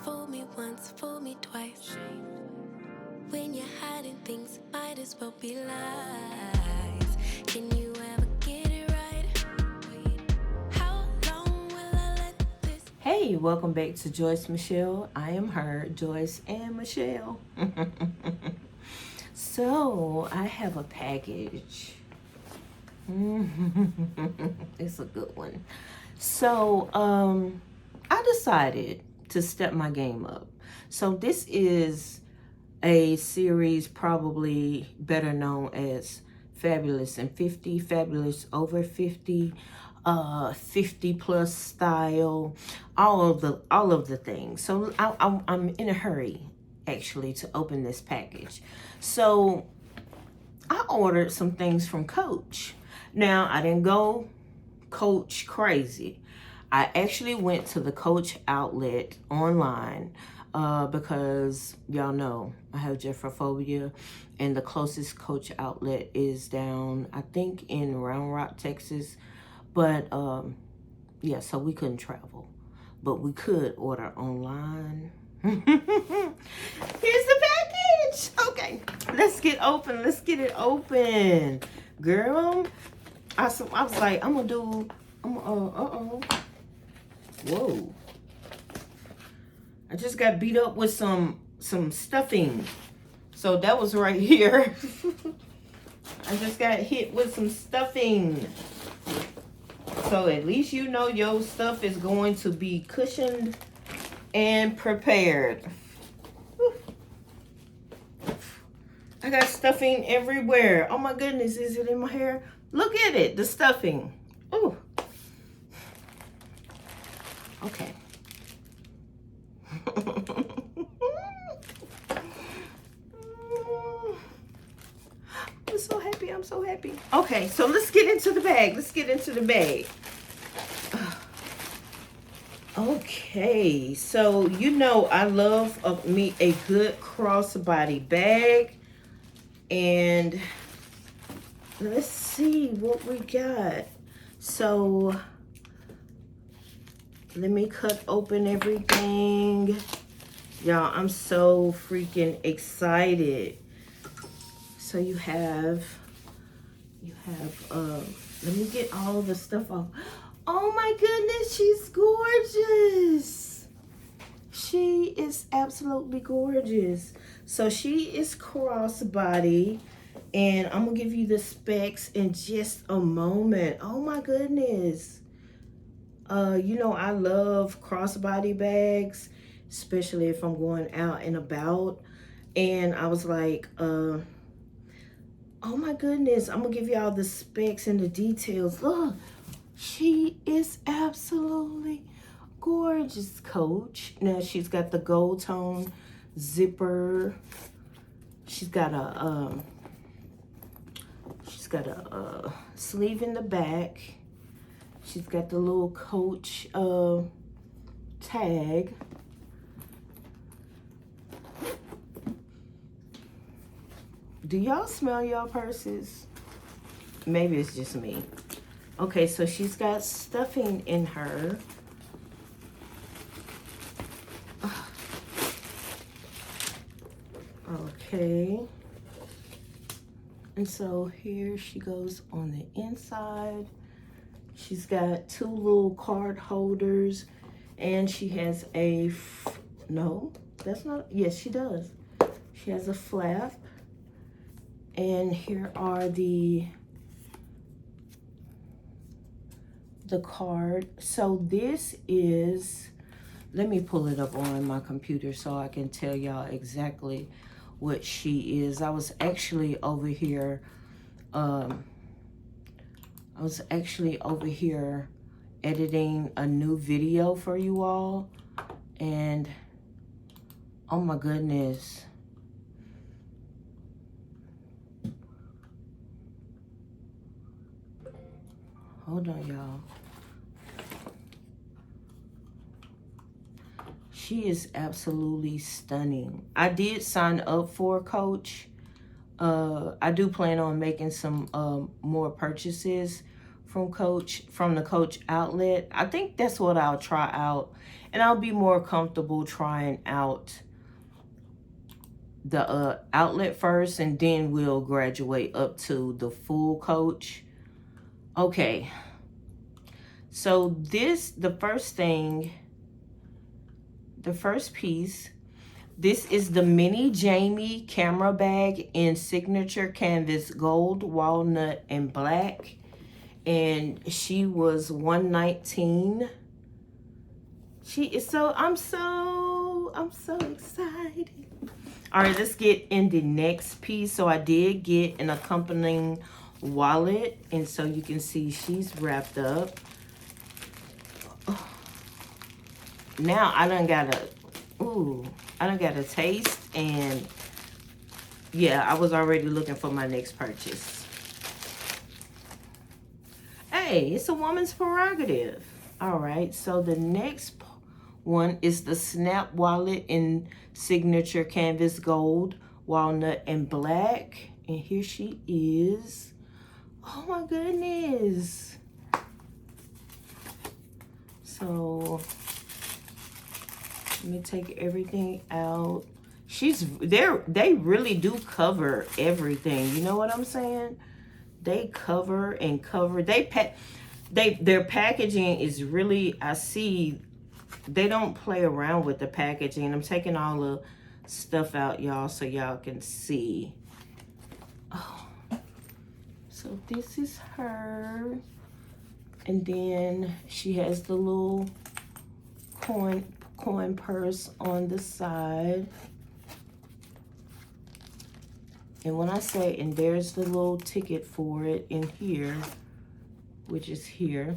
Fool me once, fool me twice. When you're hiding things, might as well be lies. Can you ever get it right? How long will I let this? Hey, welcome back to Joyce Michelle. I am her, Joyce and Michelle. So, I have a package. It's a good one. So, I decided to step my game up. So, this is a series probably better known as Fabulous and 50, Fabulous Over 50, 50 plus style, all of the things. So I'm in a hurry actually to open this package. So I ordered some things from Coach. Now I didn't go Coach crazy. I actually went to the Coach outlet online because y'all know I have gerophobia, and the closest Coach outlet is down, I think, in Round Rock, Texas. But yeah, so we couldn't travel, but we could order online. Here's the package. Okay, let's get open. Let's get it open, girl. I was like, whoa. I just got beat up with some stuffing. So that was right here. I just got hit with some stuffing. So at least you know your stuff is going to be cushioned and prepared. I got stuffing everywhere. Oh my goodness, is it in my hair? Look at it, the stuffing. Oh. Okay. I'm so happy. I'm so happy. Okay, so let's get into the bag. Let's get into the bag. Okay, so you know I love me a good crossbody bag. And let's see what we got. So let me cut open everything. Y'all, I'm so freaking excited. So you have, let me get all the stuff off. Oh my goodness, she's gorgeous. She is absolutely gorgeous. So she is crossbody, and I'm gonna give you the specs in just a moment. Oh my goodness. You know I love crossbody bags, especially if I'm going out and about. And I was like, oh my goodness, I'm gonna give y'all the specs and the details. Look, she is absolutely gorgeous, Coach. Now she's got the gold tone zipper. She's got a sleeve in the back. She's got the little Coach tag. Do y'all smell y'all purses? Maybe it's just me. Okay, so she's got stuffing in her. Okay. And so here she goes on the inside. She's got two little card holders, and she has a, no, that's not, yes, she does. She has a flap. And here are the card. So this is, let me pull it up on my computer so I can tell y'all exactly what she is. I was actually over here editing a new video for you all, and oh my goodness, hold on y'all, she is absolutely stunning. I did sign up for Coach. I do plan on making some more purchases from the Coach outlet. I think that's what I'll try out, and I'll be more comfortable trying out the outlet first, and then we'll graduate up to the full Coach. Okay, so the first piece, this is the Mini Jamie camera bag in signature canvas gold, walnut, and black. And she was $119. She is I'm so excited. All right, let's get in the next piece. So I did get an accompanying wallet, and so you can see she's wrapped up. Now I done got a taste, and yeah, I was already looking for my next purchase. Hey, it's a woman's prerogative. All right, so the next one is the Snap wallet in signature canvas gold, walnut, and black. And here she is. Oh my goodness. So let me take everything out. They really do cover everything. You know what I'm saying? They cover and cover. Their packaging is really, I see, they don't play around with the packaging. I'm taking all the stuff out, y'all, so y'all can see. Oh, so this is her. And then she has the little coin purse on the side. And when I say, and there's the little ticket for it in here, which is here.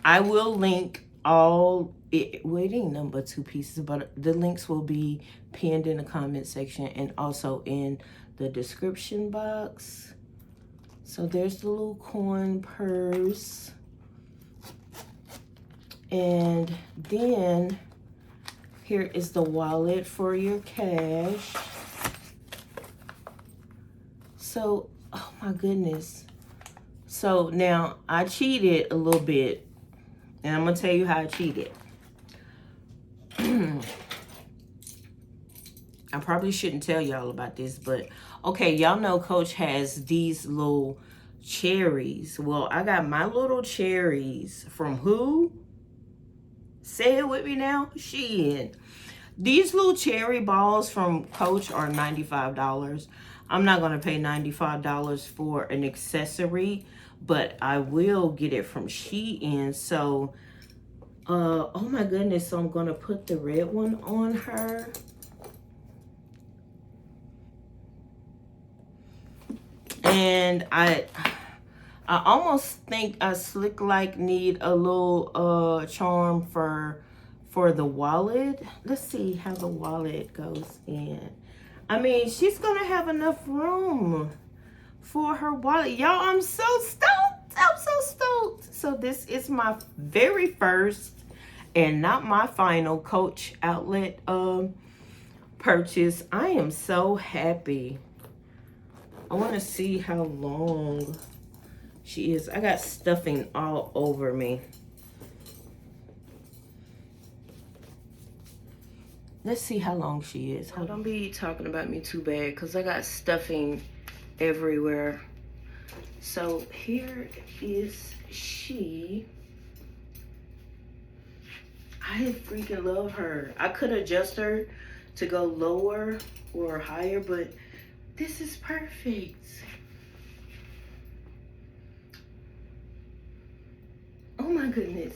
I will link well, it ain't nothing but 2 pieces, but the links will be pinned in the comment section and also in the description box. So there's the little coin purse. And then here is the wallet for your cash. So, oh my goodness. So now I cheated a little bit, and I'm gonna tell you how I cheated. I probably shouldn't tell y'all about this, but okay, y'all know Coach has these little cherries. Well, I got my little cherries from who? Say it with me now. Shein. These little cherry balls from Coach are $95. I'm not going to pay $95 for an accessory, but I will get it from Shein. So, oh my goodness. So I'm going to put the red one on her. And I almost think I slick like need a little charm for the wallet. Let's see how the wallet goes in. I mean, she's gonna have enough room for her wallet. Y'all, I'm so stoked. I'm so stoked. So this is my very first and not my final Coach outlet purchase. I am so happy. I want to see how long she is. I got stuffing all over me. Let's see how long she is. Don't be talking about me too bad, because I got stuffing everywhere. So here is she. I freaking love her. I could adjust her to go lower or higher, but this is perfect. Oh my goodness.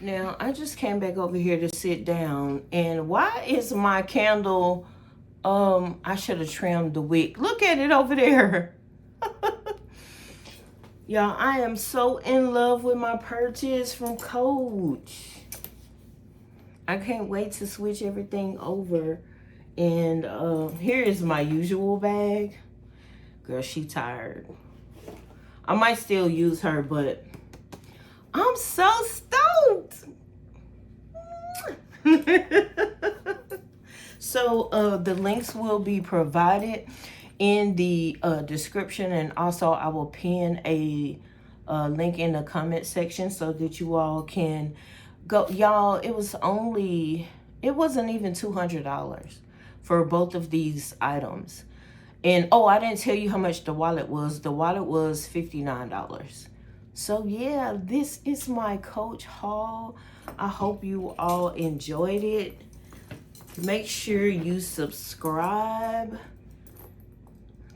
Now, I just came back over here to sit down, and why is my candle, I should have trimmed the wick. Look at it over there. Y'all, I am so in love with my purchase from Coach. I can't wait to switch everything over. And here is my usual bag. Girl, she tired. I might still use her, but I'm so stoked. So the links will be provided in the description, and also I will pin a link in the comment section so that you all can go. Y'all, it wasn't even $200 for both of these items. And oh, I didn't tell you how much the wallet was. The wallet was $59. So yeah, this is my Coach haul. I hope you all enjoyed it. Make sure you subscribe.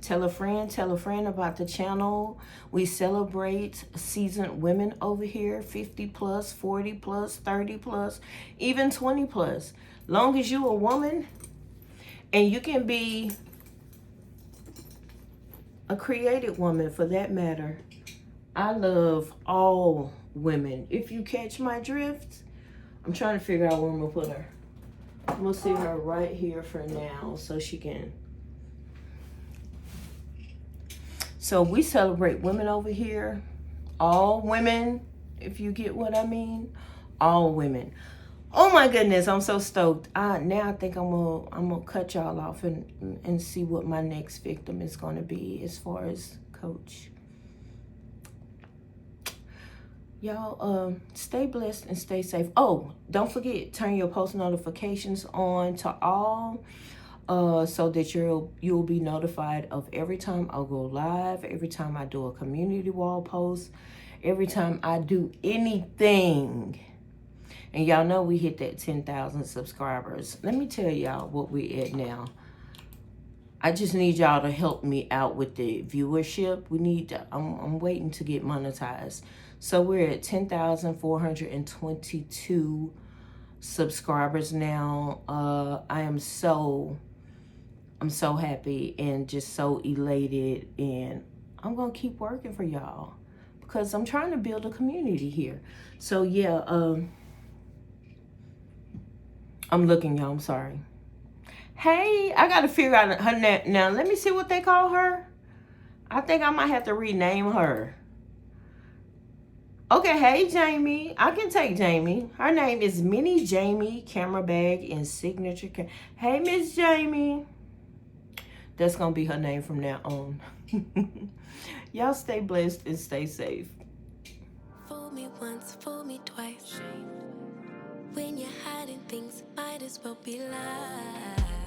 Tell a friend about the channel. We celebrate seasoned women over here, 50 plus, 40 plus, 30 plus, even 20 plus. Long as you a woman and you can be a creative woman for that matter. I love all women. If you catch my drift, I'm trying to figure out where I'm gonna put her. I'm gonna see her right here for now so she can. So we celebrate women over here. All women, if you get what I mean. All women. Oh my goodness, I'm so stoked. Now I think I'm gonna cut y'all off and see what my next victim is gonna be as far as Coach. Y'all, stay blessed and stay safe. Oh, don't forget, turn your post notifications on to all, so that you'll be notified of every time I go live, every time I do a community wall post, every time I do anything. And y'all know we hit that 10,000 subscribers. Let me tell y'all what we at now. I just need y'all to help me out with the viewership. I'm waiting to get monetized. So we're at 10,422 subscribers now. I'm so happy and just so elated, and I'm gonna keep working for y'all because I'm trying to build a community here. So yeah, I'm looking, y'all. I'm sorry. Hey, I gotta figure out her name now. Let me see what they call her. I think I might have to rename her. Okay, hey Jamie. I can take Jamie. Her name is Mini Jamie Camera Bag and Signature. Hey, Miss Jamie. That's gonna be her name from now on. Y'all stay blessed and stay safe. Fool me once, fool me twice. When you're hiding things, might as well be lies.